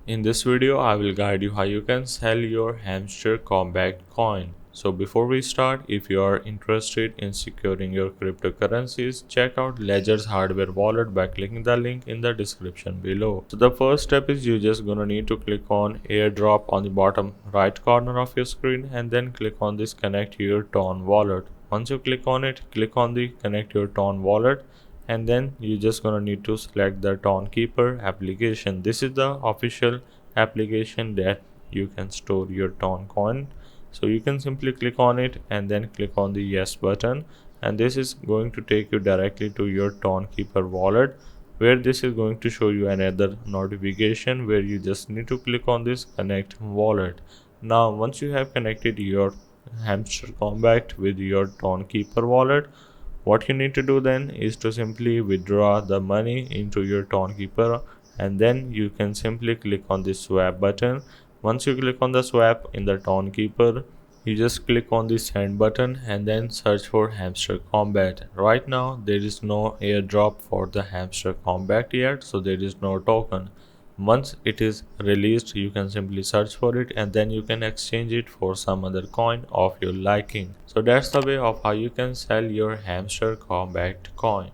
In this video, I will guide you how you can sell your Hamster Kombat coin. So before we start, if you are interested in securing your cryptocurrencies, check out Ledger's hardware wallet by clicking the link in the description below. So the first step is you just gonna need to click on airdrop on the bottom right corner of your screen and then click on this connect your Ton wallet. Once you click on it, click on the connect your Ton wallet and then you just gonna need to select the Keeper application. This is the official application that you can store your Ton coin. So you can simply click on it and then click on the yes button, and this is going to take you directly to your Keeper wallet, where this is going to show you another notification where you just need to click on this connect wallet. Now once you have connected your Hamster Kombat with your Keeper wallet, what you need to do then is to simply withdraw the money into your Keeper, and then you can simply click on the swap button. Once you click on the swap in the Keeper, you just click on the send button and then search for Hamster Kombat. Right now there is no airdrop for the Hamster Kombat yet, so there is no token. Once it is released, you can simply search for it and then you can exchange it for some other coin of your liking. So that's the way of how you can sell your Hamster Kombat coin.